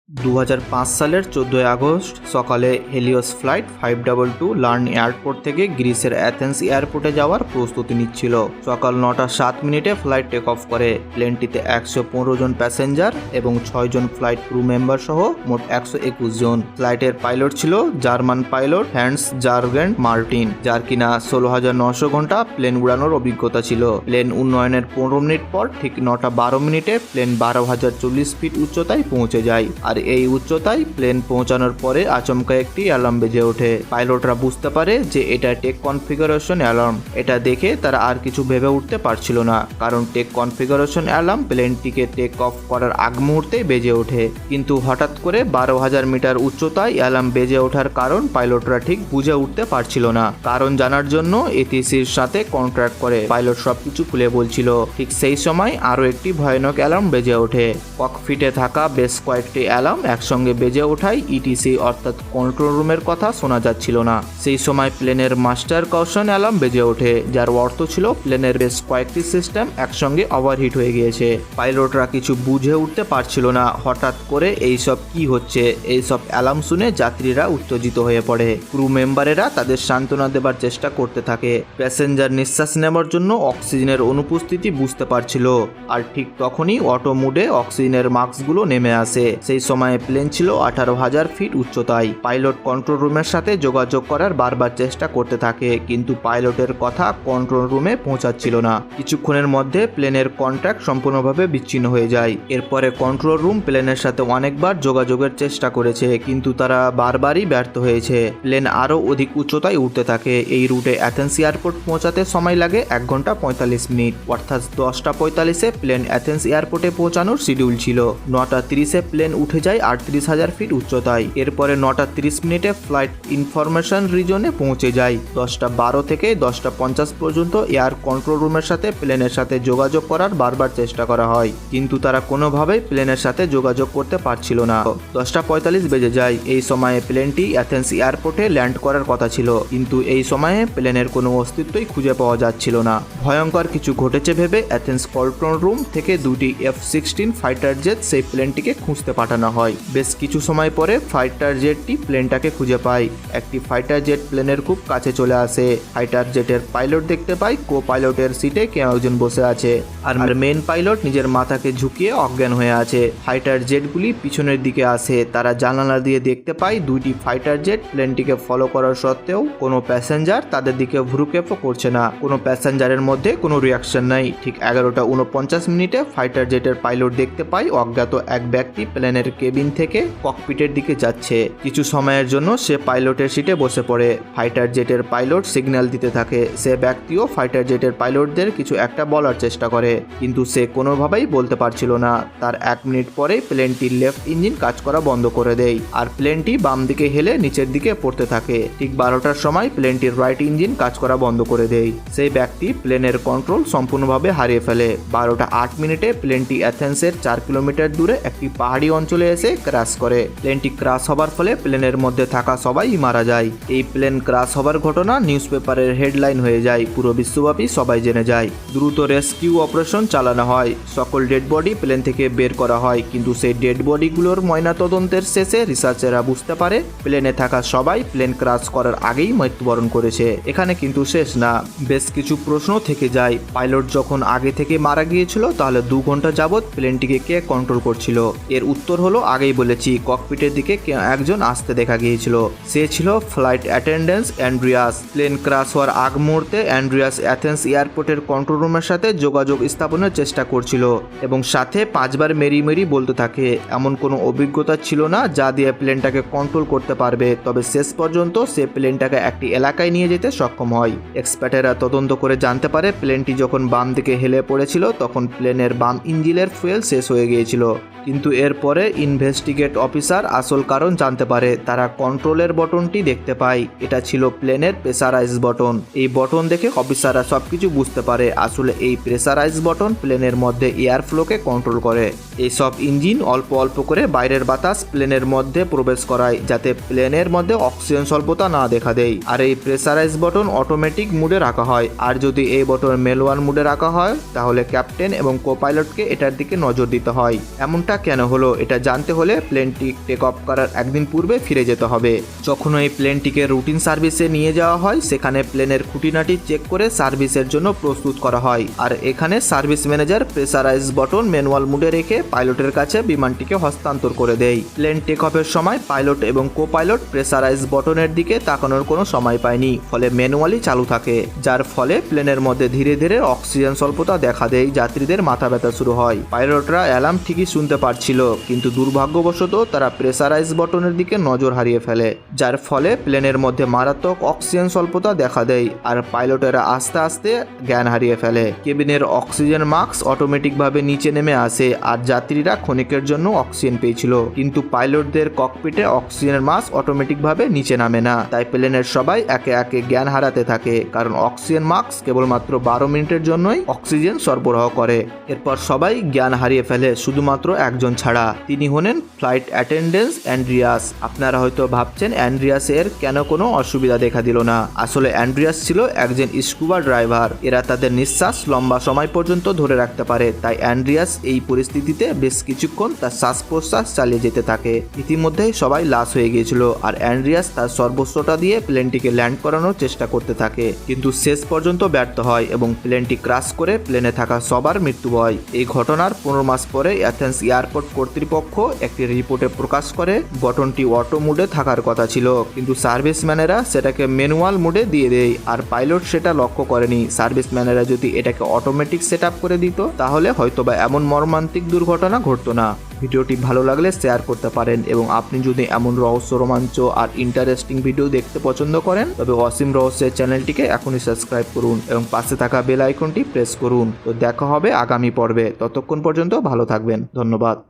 2005 সালের 14 আগস্ট সকালে Helios flight 522 learn airport থেকে গ্রিসের অ্যাথেন্স এয়ারপোর্টে যাওয়ার প্রস্তুতি নিচ্ছিল। সকাল 9:07 ফ্লাইট টেক অফ করে। প্লেনটিতে 115 জন প্যাসেঞ্জার এবং 6 জন ফ্লাইট ক্রু মেম্বার সহ মোট 121 জন। ফ্লাইটের পাইলট ছিল German pilot Hans Jurgen Martin, যার কিনা 16,900 ঘন্টা প্লেন উড়ানোর অভিজ্ঞতা ছিল। প্লেন উন্নয়নের 15 মিনিট পর ঠিক 9:12 প্লেন 12,040 ফিট উচ্চতায় পৌঁছে যায়। আর এই উচ্চতায় প্লেন পৌঁছানোর পরে আচমকা একটি অ্যালার্ম বেজে ওঠে। পাইলটরা বুঝতে পারে যে এটা টেক কনফিগারেশন অ্যালার্ম। এটা দেখে তারা আর কিছু ভেবে উঠতে পারছিল না, কারণ টেক কনফিগারেশন অ্যালার্ম প্লেনটিকে টেক অফ করার আগ মুহূর্তে বেজে ওঠে। কিন্তু হঠাৎ করে 12,000 মিটার উচ্চতায় অ্যালার্ম বেজে ওঠার কারণ পাইলটরা ঠিক বুঝে উঠতে পারছিল না। কারণ জানার জন্য এটিসির সাথে কন্ট্রাক্ট করে পাইলট সবকিছু খুলে বলছিল। ঠিক সেই সময় আরও একটি ভয়ানক অ্যালার্ম বেজে ওঠে। ককপিটে থাকা বেশ কয়েকটি অ্যালার্ম একসঙ্গে বেজে ওঠায় ইটিসি অর্থাৎ কন্ট্রোল রুমের কথা শোনা যাচ্ছিল না। সেই সময় প্লেনের মাস্টার কশন অ্যালার্ম বেজে ওঠে, যার অর্থ ছিল প্লেনের বেশ কয়েকটি সিস্টেম একসঙ্গে ওভারহিট হয়ে গিয়েছে। পাইলটরা কিছু বুঝে উঠতে পারছিল না হঠাৎ করে এইসব কি হচ্ছে। এইসব অ্যালার্ম শুনে যাত্রীরা উত্তেজিত হয়ে পড়ে। ক্রু মেম্বারেরা তাদের সান্ত্বনা দেবার চেষ্টা করতে থাকে। প্যাসেঞ্জার নিঃশ্বাস নেওয়ার জন্য অক্সিজেনের অনুপস্থিতি বুঝতে পারছিল। আর ঠিক তখনই অটো মুডে অক্সিজেনের মাস্কগুলো নেমে আসে। সেই সময়ে প্লেন ছিল 18,000 ফিট উচ্চতায়। পাইলট কন্ট্রোল রুমের সাথে যোগাযোগ করার বারবার চেষ্টা করতে থাকে, কিন্তু পাইলটের কথা কন্ট্রোল রুমে পৌঁছাচ্ছিল না। কিছুক্ষণের মধ্যে প্লেনের কন্ট্যাক্ট সম্পূর্ণভাবে বিচ্ছিন্ন হয়ে যায়। এরপরে কন্ট্রোল রুম প্লেনের সাথে অনেকবার যোগাযোগের চেষ্টা করেছে, কিন্তু তারা বারবারই ব্যর্থ হয়েছে। প্লেন আরও অধিক উচ্চতায় উঠতে থাকে। এই রুটে অ্যাথেন্স এয়ারপোর্ট পৌঁছাতে সময় লাগে 1 ঘন্টা 45 মিনিট, অর্থাৎ 10:45 প্লেন অ্যাথেন্স এয়ারপোর্টে পৌঁছানোর শিডিউল ছিল। 9:30 প্লেন উঠে যায় 38,000 ফিট উচ্চতায়। এরপরে 9:30 ফ্লাইট ইনফরমেশন রিজনে পৌঁছে যায়। 10:12 থেকে 10:50 পর্যন্ত এয়ার কন্ট্রোল রুমের সাথে প্লেনের সাথে যোগাযোগ করার বারবার চেষ্টা করা হয়, কিন্তু তারা কোনোভাবেই প্লেনের সাথে যোগাযোগ করতে পারছিল না। 10:45 বেজে যায়। এই সময়ে প্লেনটি অ্যাথেন্স এয়ারপোর্টে ল্যান্ড করার কথা ছিল, কিন্তু এই সময়ে প্লেনের কোনো অস্তিত্বই খুঁজে পাওয়া যাচ্ছিল না। ভয়ঙ্কর কিছু ঘটেছে ভেবে অ্যাথেন্স কন্ট্রোল রুম থেকে 2টি F-16 ফাইটার জেট সেই প্লেনটিকে খুঁজতে পাঠানো হয়। বেশ কিছু সময় পরে ফাইটার জেটটি প্লেনটাকে খুঁজে পায়। একটি ফাইটার জেট প্লেনের খুব কাছে চলে আসে। ফাইটার জেটের পাইলট দেখতে পায় কো পাইলটের সিটে কেউ একজন বসে আছে, আর মেন পাইলট নিজের মাথাকে ঝুঁকিয়ে অজ্ঞান হয়ে আছে। ফাইটার জেটগুলি পিছনের দিকে আসে। তারা জানালা দিয়ে দেখতে পায় 2টি ফাইটার জেট প্লেনটিকে ফলো করার সত্ত্বেও কোনো প্যাসেঞ্জার তাদের দিকে ভ্রুক্ষেপও করছে না। কোনো প্যাসেঞ্জারের মধ্যে কোনো রিয়াকশন নাই। ঠিক 11:49 ফাইটার জেটের পাইলট দেখতে পায় অজ্ঞাত এক ব্যক্তি প্লেনের কেবিন থেকে ককপিটের দিকে যাচ্ছে। কিছু সময়ের জন্য সে পাইলটের সিটে বসে পড়ে। ফাইটার জেটের পাইলট সিগন্যাল দিতে থাকে। সে ব্যক্তিও ফাইটার জেটের পাইলটদের কিছু একটা বলার চেষ্টা করে, কিন্তু সে কোনোভাবেই বলতে পারছিল না। তার 1 মিনিট পরে প্লেনটির লেফট ইঞ্জিন কাজ করা বন্ধ করে দেয়, আর প্লেনটি বাম দিকে হেলে নিচের দিকে পড়তে থাকে। ঠিক 12টার সময় প্লেনটির রাইট ইঞ্জিন কাজ করা বন্ধ করে দেয়। সেই ব্যক্তি প্লেনের কন্ট্রোল সম্পূর্ণভাবে হারিয়ে ফেলে। 12:08 প্লেনটি অ্যাথেন্সের 4 কিলোমিটার দূরে একটি পাহাড়ি অঞ্চলে এসে ক্র্যাশ করে। প্লেনটি ক্র্যাশ হবার ফলে প্লেনের মধ্যে থাকা সবাই মারা যায়। এই প্লেন ক্র্যাশ হবার ঘটনা নিউজ পেপারের হেডলাইন হয়ে যায়। পুরো বিশ্বব্যাপী সবাই জেনে যায়। দ্রুত রেস্কিউ অপারেশন চালানো হয়। সকল ডেড বডি প্লেন থেকে বের করা হয়, কিন্তু সেই ডেড বডিগুলোর ময়নাতদন্তের শেষে রিসার্চাররা বুঝতে পারে প্লেনে থাকা সবাই প্লেন ক্র্যাশ করার আগেই মৃত্যুবরণ করেছে। এখানে কিন্তু শেষ না, বেশ কিছু প্রশ্ন থেকে যায়। পাইলট যখন আগে থেকে মারা গিয়েছিল, তাহলে 2 ঘন্টা যাবৎ প্লেনটিকে কে কন্ট্রোল করছিল? এর উত্তর হলো আগেই বলেছি, ককপিটের দিকে একজন আসতে দেখা গিয়েছিল। সে ছিল flight attendant Andreas. Plane crash হওয়ার আগ মুহূর্তে অ্যান্ড্রিয়াস অ্যাথেন্স এয়ারপোর্টের কন্ট্রোল রুমের সাথে যোগাযোগ স্থাপনের চেষ্টা করছিল এবং সাথে 5 বার মেরি মেরি বলতে থাকে। এমন কোনো অভিজ্ঞতা ছিল না যা দিয়ে প্লেনটাকে কন্ট্রোল করতে পারবে, তবে শেষ পর্যন্ত সে প্লেনটাকে একটি এলাকায় নিয়ে যেতে সক্ষম হয়। এক্সপার্টেরা তদন্ত করে জানতে পারে প্লেনটি যখন বাম দিকে হেলে পড়েছিল, তখন প্লেনের বাম ইঞ্জিনের ফুয়েল শেষ হয়ে গিয়েছিল। কিন্তু এরপরে ইনভেস্টিগেট অফিসার আসল কারণ জানতে পারে। তারা কন্ট্রোলের বটনটি দেখতে পায়। এটা ছিল প্লেনের প্রেসারাইজ বটন। এই বটন দেখে অফিসাররা সবকিছু বুঝতে পারে। আসলে এই প্রেসারাইজ বটন প্লেনের মধ্যে এয়ার ফ্লোকে কন্ট্রোল করে। এইসব ইঞ্জিন অল্প অল্প করে বাইরের বাতাস প্লেনের মধ্যে প্রবেশ করায়, যাতে প্লেনের মধ্যে অক্সিজেন স্বল্পতা না দেখা দেয়। আর এই প্রেসারাইজ বটন অটোমেটিক মুডে রাখা হয়। আর যদি এই বটন ম্যানুয়াল মুডে রাখা হয়, তাহলে ক্যাপ্টেন এবং কো পাইলটকে এটার দিকে নজর দিতে হয়। এমনটা কেন হলো এটা জানতে জানতে হলে প্লেনটি টেক অফ করার একদিন পূর্বে ফিরে যেতে হবে। যখন এই প্লেনটিকে রুটিন সার্ভিসে নিয়ে যাওয়া হয় সেখানে প্লেনের খুঁটিনাটি চেক করে সার্ভিসের জন্য প্রস্তুত করা হয়। আর এখানে service manager pressurise button manual মুডে রেখে পাইলটের কাছে বিমানটিকে হস্তান্তর করে দেয়। প্লেন টেক অফের সময় পাইলট এবং কো পাইলট প্রেসারাইজ বটনের দিকে তাকানোর কোনো সময় পায়নি, ফলে ম্যানুয়ালি চালু থাকে, যার ফলে প্লেনের মধ্যে ধীরে ধীরে অক্সিজেন স্বল্পতা দেখা দেয়। যাত্রীদের মাথা ব্যথা শুরু হয়। পাইলটরা অ্যালার্ম ঠিকই শুনতে পারছিল, কিন্তু দুর্ভাগ্যবশত তারা প্রেসারাইজ বটনের দিকে নজর হারিয়ে ফেলে, যার ফলে প্লেনের মধ্যে মারাত্মক অক্সিজেন স্বল্পতা দেখা দেয় আর পাইলটেরা আস্তে আস্তে জ্ঞান হারিয়ে ফেলে। কেবিনের অক্সিজেন মাস্ক অটোমেটিকভাবে নিচে নেমে আসে আর যাত্রীরা ক্ষণিকের জন্য অক্সিজেন পেয়েছিল, কিন্তু পাইলটদের ককপিটে অক্সিজেনের মাস্ক অটোমেটিকভাবে নিচে নামে না। তাই প্লেনের সবাই একে একে জ্ঞান হারাতে থাকে, কারণ অক্সিজেন মাস্ক কেবলমাত্র 12 মিনিটের জন্যই অক্সিজেন সরবরাহ করে। এরপর সবাই জ্ঞান হারিয়ে ফেলে শুধুমাত্র একজন ছাড়া, তিনি হলেন ফ্লাইট অ্যাটেন্ডেন্ট অ্যান্ড্রিয়াস। আপনারা হয়তো ভাবছেন অ্যান্ড্রিয়াসের কেন কোনো অসুবিধা দেখা দিল না। আসলে অ্যান্ড্রিয়াস ছিল একজন স্কুবা ড্রাইভার। এরা তাদের নিঃশ্বাস লম্বা সময় পর্যন্ত ধরে রাখতে পারে, তাই অ্যান্ড্রিয়াস এই পরিস্থিতিতে বেশ কিছুক্ষণ তার শ্বাস প্রশ্বাস চালিয়ে যেতে থাকে। ইতিমধ্যেই সবাই লাশ হয়ে গিয়েছিল আর অ্যান্ড্রিয়াস তার সর্বোচ্চটা দিয়ে প্লেনটিকে ল্যান্ড করানোর চেষ্টা করতে থাকে, কিন্তু শেষ পর্যন্ত ব্যর্থ হয় এবং প্লেনটি ক্রাশ করে প্লেনে থাকা সবার মৃত্যু হয়। এই ঘটনার 15 মাস পরে অ্যাথেন্স এয়ারপোর্ট কর্তৃপক্ষ একটি রিপোর্টে প্রকাশ করে বটনটি অটো মুডে থাকার কথা ছিল, কিন্তু সার্ভিসম্যানেরা সেটাকে ম্যানুয়াল মুডে দিয়ে দেয় আর পাইলট সেটা লক্ষ্য করেনি। সার্ভিসম্যানেরা যদি এটাকে অটোমেটিক সেট আপ করে দিত তাহলে হয়তোবা এমন মর্মান্তিক দুর্ঘটনা ঘটতো না। ভিডিওটি ভালো লাগলে শেয়ার করতে পারেন এবং আপনি যদি এমন রহস্য, রোমাঞ্চ আর ইন্টারেস্টিং ভিডিও দেখতে পছন্দ করেন তবে অসীম রহস্যের চ্যানেলটিকে এখনই সাবস্ক্রাইব করুন এবং পাশে থাকা বেল আইকনটি প্রেস করুন। তো দেখা হবে আগামী পর্বে, ততক্ষণ পর্যন্ত ভালো থাকবেন। ধন্যবাদ।